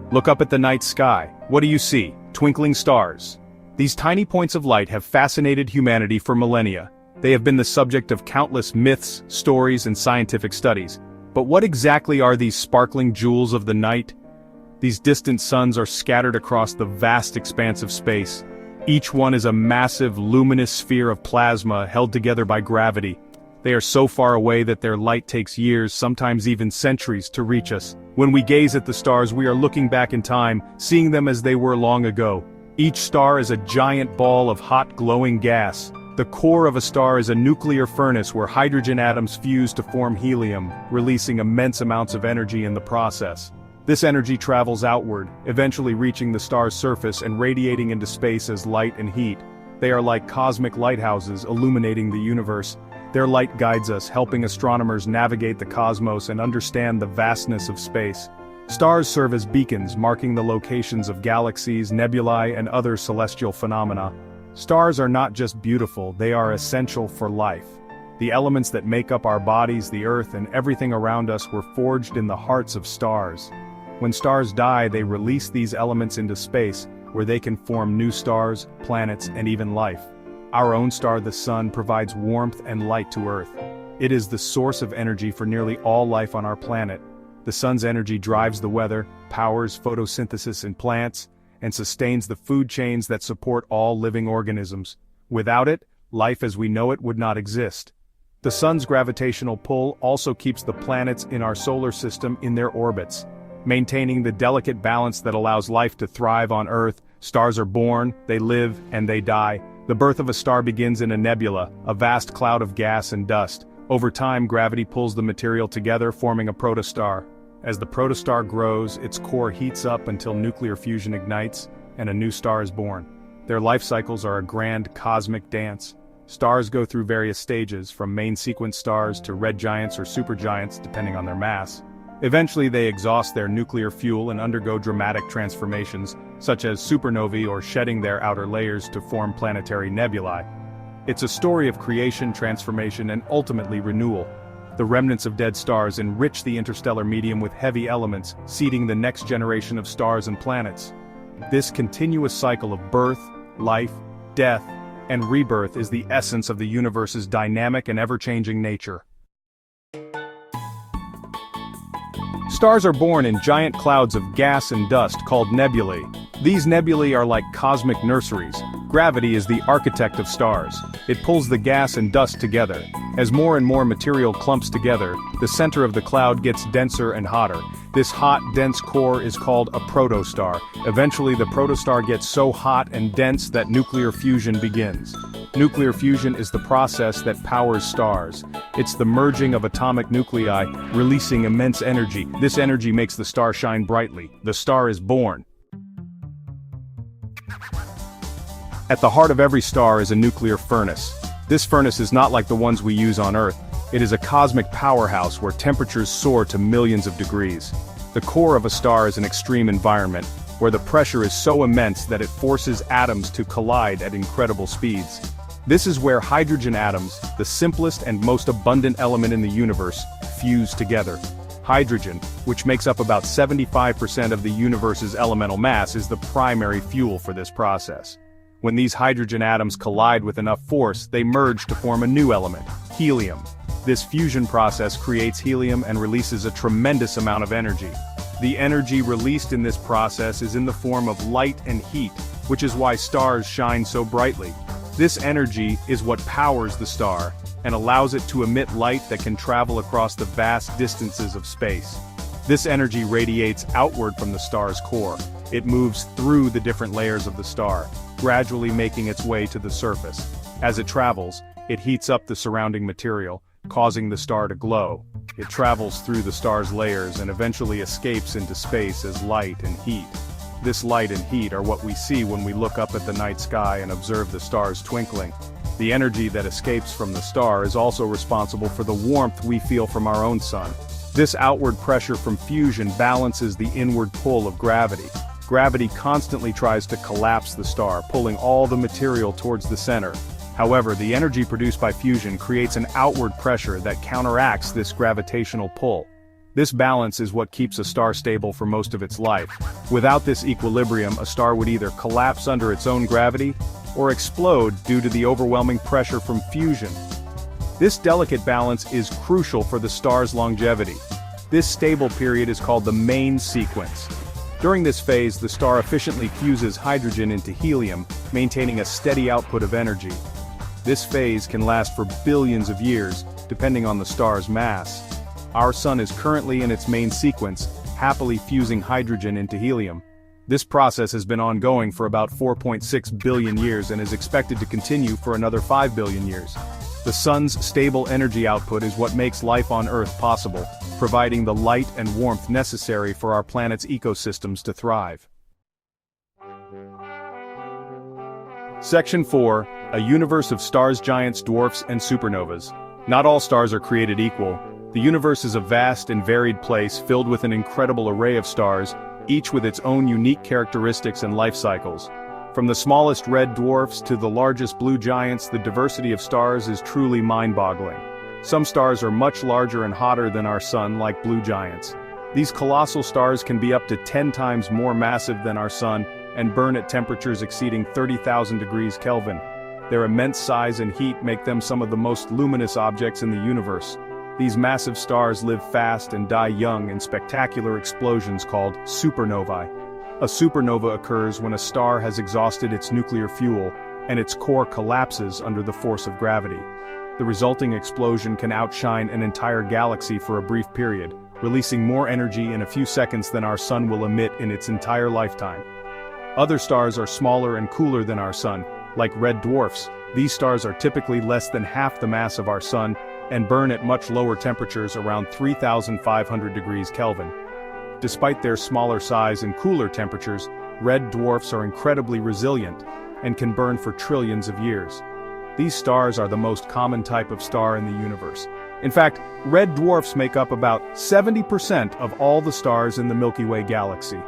Look up at the night sky. What do you see? Twinkling stars. These tiny points of light have fascinated humanity for millennia. They have been the subject of countless myths, stories, and scientific studies. But what exactly are these sparkling jewels of the night? These distant suns are scattered across the vast expanse of space. Each one is a massive, luminous sphere of plasma held together by gravity. They are so far away that their light takes years, sometimes even centuries, to reach us. When we gaze at the stars, we are looking back in time, seeing them as they were long ago. Each star is a giant ball of hot, glowing gas. The core of a star is a nuclear furnace where hydrogen atoms fuse to form helium, releasing immense amounts of energy in the process. This energy travels outward, eventually reaching the star's surface and radiating into space as light and heat. They are like cosmic lighthouses illuminating the universe. Their light guides us, helping astronomers navigate the cosmos and understand the vastness of space. Stars serve as beacons, marking the locations of galaxies, nebulae, and other celestial phenomena. Stars are not just beautiful, they are essential for life. The elements that make up our bodies, the Earth, and everything around us were forged in the hearts of stars. When stars die, they release these elements into space, where they can form new stars, planets, and even life. Our own star, the Sun, provides warmth and light to Earth. It is the source of energy for nearly all life on our planet. The Sun's energy drives the weather, powers photosynthesis in plants, and sustains the food chains that support all living organisms. Without it, life as we know it would not exist. The Sun's gravitational pull also keeps the planets in our solar system in their orbits, maintaining the delicate balance that allows life to thrive on Earth. Stars are born, they live, and they die. The birth of a star begins in a nebula, a vast cloud of gas and dust. Over time, gravity pulls the material together, forming a protostar. As the protostar grows, its core heats up until nuclear fusion ignites, and a new star is born. Their life cycles are a grand cosmic dance. Stars go through various stages, from main sequence stars to red giants or supergiants, depending on their mass. Eventually they exhaust their nuclear fuel and undergo dramatic transformations, such as supernovae or shedding their outer layers to form planetary nebulae. It's a story of creation, transformation, and ultimately renewal. The remnants of dead stars enrich the interstellar medium with heavy elements, seeding the next generation of stars and planets. This continuous cycle of birth, life, death, and rebirth is the essence of the universe's dynamic and ever-changing nature. Stars are born in giant clouds of gas and dust called nebulae. These nebulae are like cosmic nurseries. Gravity is the architect of stars. It pulls the gas and dust together. As more and more material clumps together, the center of the cloud gets denser and hotter. This hot, dense core is called a protostar. Eventually the protostar gets so hot and dense that nuclear fusion begins. Nuclear fusion is the process that powers stars. It's the merging of atomic nuclei, releasing immense energy. This energy makes the star shine brightly. The star is born. At the heart of every star is a nuclear furnace. This furnace is not like the ones we use on Earth. It is a cosmic powerhouse where temperatures soar to millions of degrees. The core of a star is an extreme environment, where the pressure is so immense that it forces atoms to collide at incredible speeds. This is where hydrogen atoms, the simplest and most abundant element in the universe, fuse together. Hydrogen, which makes up about 75% of the universe's elemental mass, is the primary fuel for this process. When these hydrogen atoms collide with enough force, they merge to form a new element, helium. This fusion process creates helium and releases a tremendous amount of energy. The energy released in this process is in the form of light and heat, which is why stars shine so brightly. This energy is what powers the star, and allows it to emit light that can travel across the vast distances of space. This energy radiates outward from the star's core. It moves through the different layers of the star, gradually making its way to the surface. As it travels, it heats up the surrounding material, causing the star to glow. It travels through the star's layers and eventually escapes into space as light and heat. This light and heat are what we see when we look up at the night sky and observe the stars twinkling. The energy that escapes from the star is also responsible for the warmth we feel from our own sun. This outward pressure from fusion balances the inward pull of gravity. Gravity constantly tries to collapse the star, pulling all the material towards the center. However, the energy produced by fusion creates an outward pressure that counteracts this gravitational pull. This balance is what keeps a star stable for most of its life. Without this equilibrium, a star would either collapse under its own gravity, or explode due to the overwhelming pressure from fusion. This delicate balance is crucial for the star's longevity. This stable period is called the main sequence. During this phase, the star efficiently fuses hydrogen into helium, maintaining a steady output of energy. This phase can last for billions of years, depending on the star's mass. Our Sun is currently in its main sequence, happily fusing hydrogen into helium. This process has been ongoing for about 4.6 billion years and is expected to continue for another 5 billion years. The Sun's stable energy output is what makes life on Earth possible, providing the light and warmth necessary for our planet's ecosystems to thrive. Section 4. A universe of stars, giants, dwarfs, and supernovas. Not all stars are created equal. The universe is a vast and varied place filled with an incredible array of stars, each with its own unique characteristics and life cycles. From the smallest red dwarfs to the largest blue giants, the diversity of stars is truly mind-boggling. Some stars are much larger and hotter than our Sun, like blue giants. These colossal stars can be up to 10 times more massive than our Sun and burn at temperatures exceeding 30,000 degrees Kelvin. Their immense size and heat make them some of the most luminous objects in the universe. These massive stars live fast and die young in spectacular explosions called supernovae. A supernova occurs when a star has exhausted its nuclear fuel, and its core collapses under the force of gravity. The resulting explosion can outshine an entire galaxy for a brief period, releasing more energy in a few seconds than our Sun will emit in its entire lifetime. Other stars are smaller and cooler than our Sun, like red dwarfs. These stars are typically less than half the mass of our Sun, and burn at much lower temperatures around 3,500 degrees Kelvin. Despite their smaller size and cooler temperatures, red dwarfs are incredibly resilient, and can burn for trillions of years. These stars are the most common type of star in the universe. In fact, red dwarfs make up about 70% of all the stars in the Milky Way galaxy.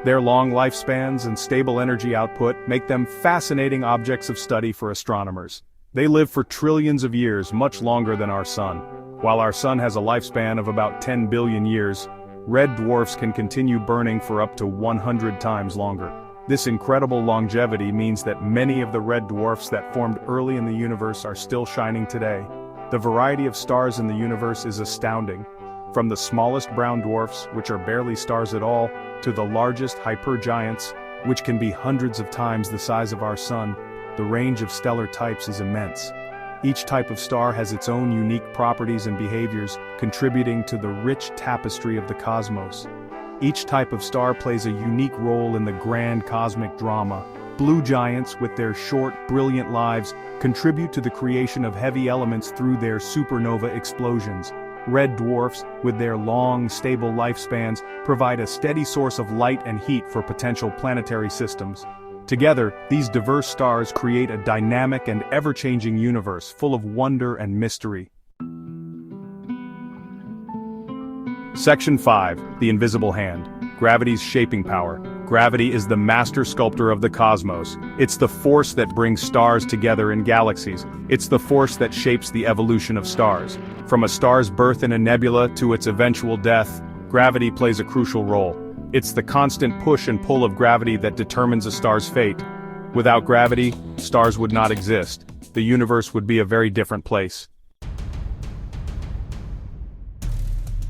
Their long lifespans and stable energy output make them fascinating objects of study for astronomers. They live for trillions of years, much longer than our Sun. While our Sun has a lifespan of about 10 billion years, red dwarfs can continue burning for up to 100 times longer. This incredible longevity means that many of the red dwarfs that formed early in the universe are still shining today. The variety of stars in the universe is astounding. From the smallest brown dwarfs, which are barely stars at all, to the largest hypergiants, which can be hundreds of times the size of our Sun, the range of stellar types is immense. Each type of star has its own unique properties and behaviors, contributing to the rich tapestry of the cosmos. Each type of star plays a unique role in the grand cosmic drama. Blue giants, with their short, brilliant lives, contribute to the creation of heavy elements through their supernova explosions. Red dwarfs, with their long, stable lifespans, provide a steady source of light and heat for potential planetary systems. Together, these diverse stars create a dynamic and ever-changing universe full of wonder and mystery. Section 5. The Invisible Hand. Gravity's shaping power. Gravity is the master sculptor of the cosmos. It's the force that brings stars together in galaxies. It's the force that shapes the evolution of stars. From a star's birth in a nebula to its eventual death, gravity plays a crucial role. It's the constant push and pull of gravity that determines a star's fate. Without gravity, stars would not exist. The universe would be a very different place.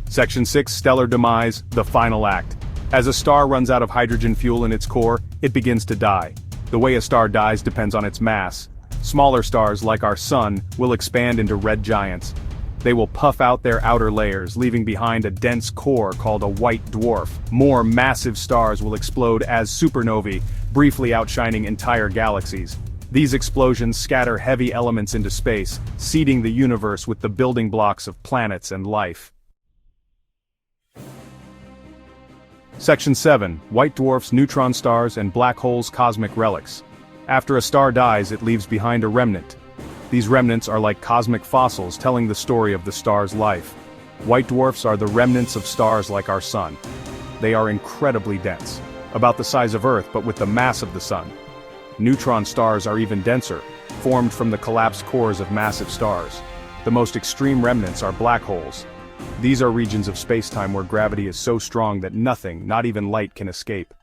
Section 6. Stellar Demise, the Final Act. As a star runs out of hydrogen fuel in its core, it begins to die. The way a star dies depends on its mass. Smaller stars, like our Sun, will expand into red giants. They will puff out their outer layers, leaving behind a dense core called a white dwarf. More massive stars will explode as supernovae, briefly outshining entire galaxies. These explosions scatter heavy elements into space, seeding the universe with the building blocks of planets and life. Section 7. White dwarfs, neutron stars, and black holes' cosmic relics. After a star dies, it leaves behind a remnant. These remnants are like cosmic fossils telling the story of the star's life. White dwarfs are the remnants of stars like our Sun. They are incredibly dense, about the size of Earth but with the mass of the Sun. Neutron stars are even denser, formed from the collapsed cores of massive stars. The most extreme remnants are black holes. These are regions of spacetime where gravity is so strong that nothing, not even light, can escape.